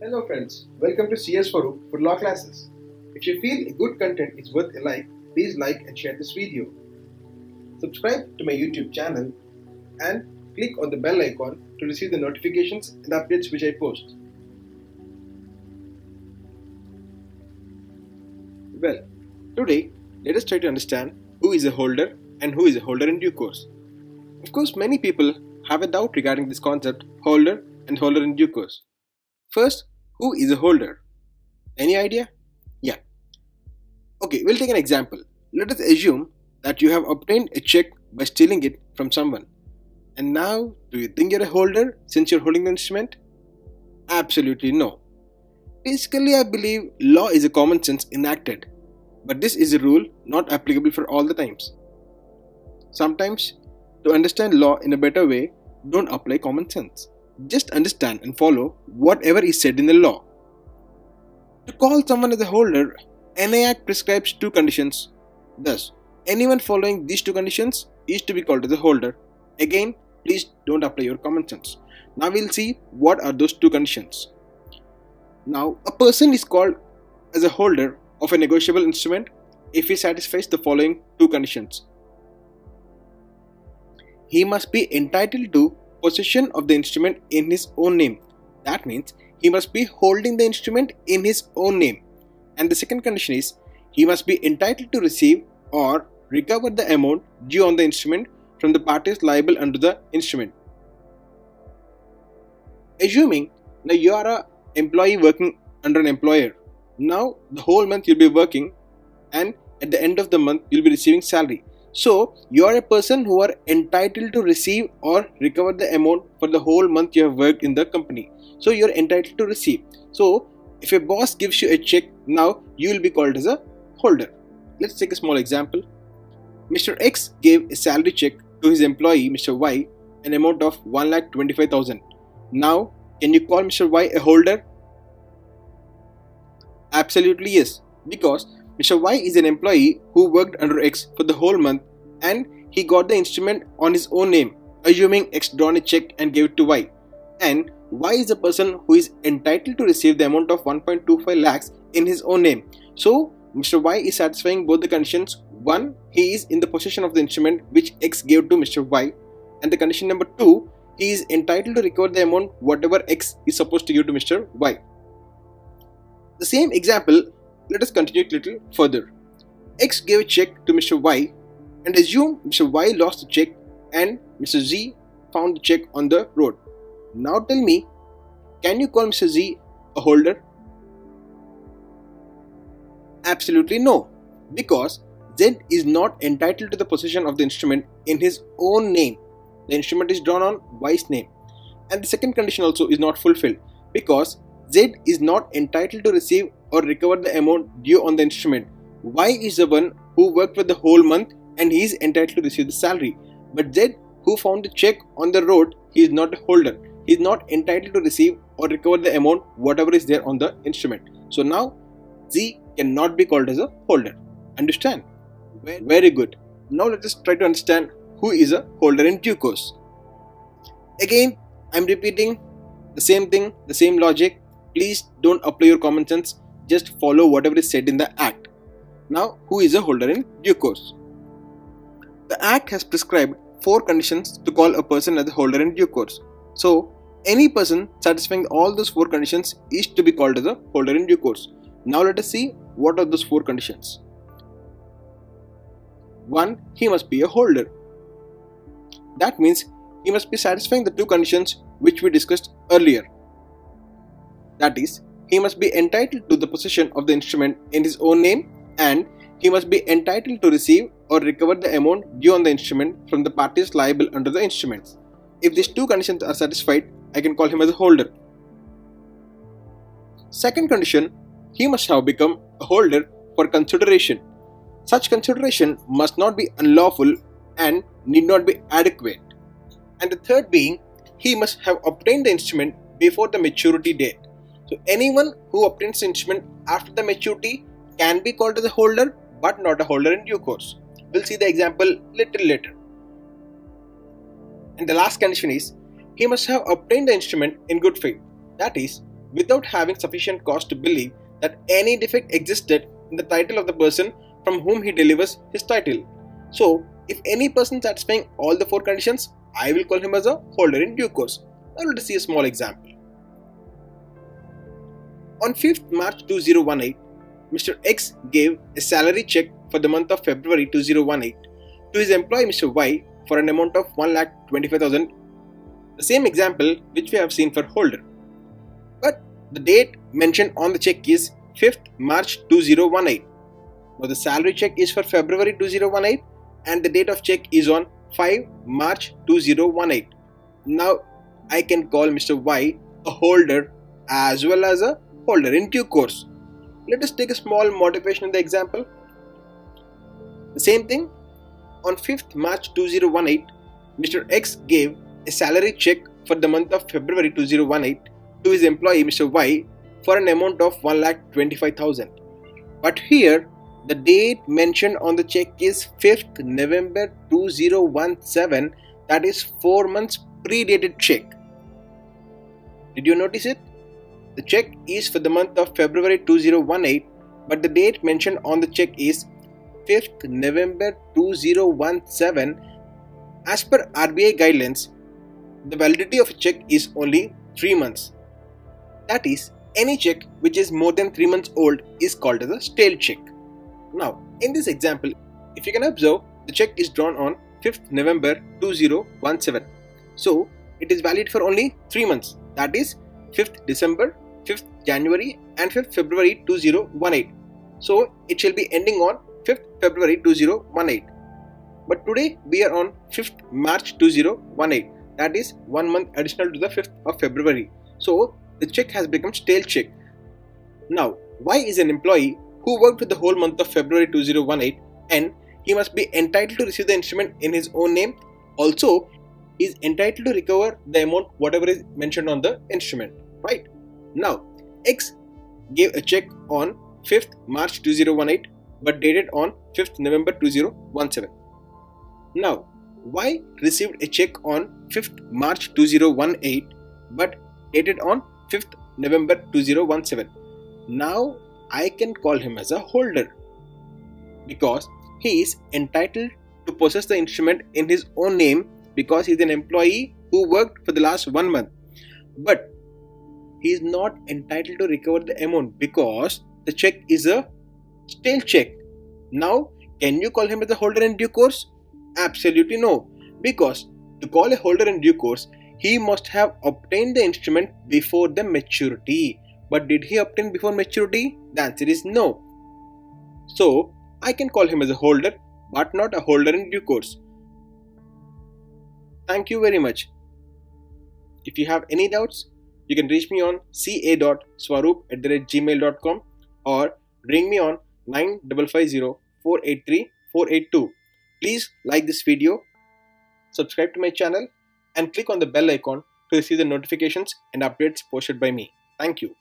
Hello friends, welcome to Swaroop for law classes. If you feel a good content is worth a like, please like and share this video. Subscribe to my YouTube channel and click on the bell icon to receive the notifications and updates which I post. Well, today let us try to understand who is a holder and who is a holder in due course. Of course, many people have a doubt regarding this concept, holder and holder in due course. First, who is a holder? Any idea? Yeah. Okay, we'll take an example. Let us assume that you have obtained a check by stealing it from someone. And now, do you think you're a holder since you're holding the instrument? Absolutely no. Basically, I believe law is a common sense enacted. But this is a rule not applicable for all the times. Sometimes, to understand law in a better way, don't apply common sense. Just understand and follow whatever is said in the law. To call someone as a holder, Act prescribes two conditions. Thus, anyone following these two conditions is to be called as a holder. Again, please don't apply your common sense. Now we'll see what are those two conditions. Now, a person is called as a holder of a negotiable instrument if he satisfies the following two conditions. He must be entitled to possession of the instrument in his own name. That means he must be holding the instrument in his own name. And the second condition is he must be entitled to receive or recover the amount due on the instrument from the parties liable under the instrument. Assuming now you are an employee working under an employer. Now the whole month you'll be working and at the end of the month you'll be receiving salary. So, you are a person who are entitled to receive or recover the amount for the whole month you have worked in the company. So, you are entitled to receive. So, if a boss gives you a check, now you will be called as a holder. Let's take a small example. Mr. X gave a salary check to his employee, Mr. Y, an amount of 1,25,000. Now, can you call Mr. Y a holder? Absolutely yes, because Mr. Y is an employee who worked under X for the whole month and he got the instrument on his own name, assuming X drawn a check and gave it to Y. And Y is the person who is entitled to receive the amount of 1.25 lakhs in his own name. So, Mr. Y is satisfying both the conditions. One, he is in the possession of the instrument which X gave to Mr. Y. And the condition number two, he is entitled to recover the amount whatever X is supposed to give to Mr. Y. The same example, let us continue it a little further. X gave a check to Mr. Y and assume Mr. Y lost the check and Mr. Z found the check on the road. Now tell me, can you call Mr. Z a holder? Absolutely no, because Z is not entitled to the possession of the instrument in his own name. The instrument is drawn on Y's name. And the second condition also is not fulfilled because Z is not entitled to receive or recover the amount due on the instrument. Y is the one who worked for the whole month and he is entitled to receive the salary. But Z, who found the check on the road, he is not a holder. He is not entitled to receive or recover the amount whatever is there on the instrument. So now Z cannot be called as a holder. Understand? Very good. Now let us try to understand who is a holder in due course. Again, I am repeating the same thing, the same logic. Please don't apply your common sense, just follow whatever is said in the Act. Now, who is a holder in due course? The Act has prescribed 4 conditions to call a person as a holder in due course. So, any person satisfying all those 4 conditions is to be called as a holder in due course. Now, let us see what are those 4 conditions. 1. He must be a holder. That means he must be satisfying the 2 conditions which we discussed earlier. That is, he must be entitled to the possession of the instrument in his own name and he must be entitled to receive or recover the amount due on the instrument from the parties liable under the instrument. If these 2 conditions are satisfied, I can call him as a holder. Second condition, he must have become a holder for consideration. Such consideration must not be unlawful and need not be adequate. And the third being, he must have obtained the instrument before the maturity date. So anyone who obtains the instrument after the maturity can be called as a holder but not a holder in due course. We'll see the example little later. And the last condition is he must have obtained the instrument in good faith. That is, without having sufficient cause to believe that any defect existed in the title of the person from whom he delivers his title. So, if any person satisfying all the four conditions, I will call him as a holder in due course. Now let us see a small example. On 5th March 2018, Mr. X gave a salary check for the month of February 2018 to his employee Mr. Y for an amount of 1,25,000. The same example which we have seen for holder. But the date mentioned on the check is 5th March 2018. Now the salary check is for February 2018 and the date of check is on 5 March 2018. Now I can call Mr. Y a holder as well as a holder in due course. Let us take a small modification in the example. The same thing, on 5th March 2018, Mr. X gave a salary check for the month of February 2018 to his employee Mr. Y for an amount of 1,25,000. But here, the date mentioned on the check is 5th November 2017, that is 4 months predated check. Did you notice it? The check is for the month of February 2018, but the date mentioned on the check is 5th November 2017. As per RBI guidelines, the validity of a check is only 3 months. That is, any check which is more than 3 months old is called as a stale check. Now, in this example, if you can observe, the check is drawn on 5th November 2017. So, it is valid for only 3 months. That is, 5th December, 5th January and 5th February 2018. So, it shall be ending on 5th February 2018. But today we are on 5th March 2018. That is 1 month additional to the 5th of February. So, the check has become stale check. Now, Y is an employee who worked for the whole month of February 2018 and he must be entitled to receive the instrument in his own name. Also, he is entitled to recover the amount whatever is mentioned on the instrument. Right? Now, X gave a check on 5th March 2018 but dated on 5th November 2017. Now, Y received a check on 5th March 2018 but dated on 5th November 2017. Now, I can call him as a holder because he is entitled to possess the instrument in his own name because he is an employee who worked for the last 1 month. But he is not entitled to recover the amount because the check is a stale check. Now, can you call him as a holder in due course? Absolutely no, because to call a holder in due course, he must have obtained the instrument before the maturity. But did he obtain before maturity? The answer is no. So, I can call him as a holder but not a holder in due course. Thank you very much. If you have any doubts, you can reach me on ca.swaroop@gmail.com or ring me on 9550-483-482. Please like this video, subscribe to my channel and click on the bell icon to receive the notifications and updates posted by me. Thank you.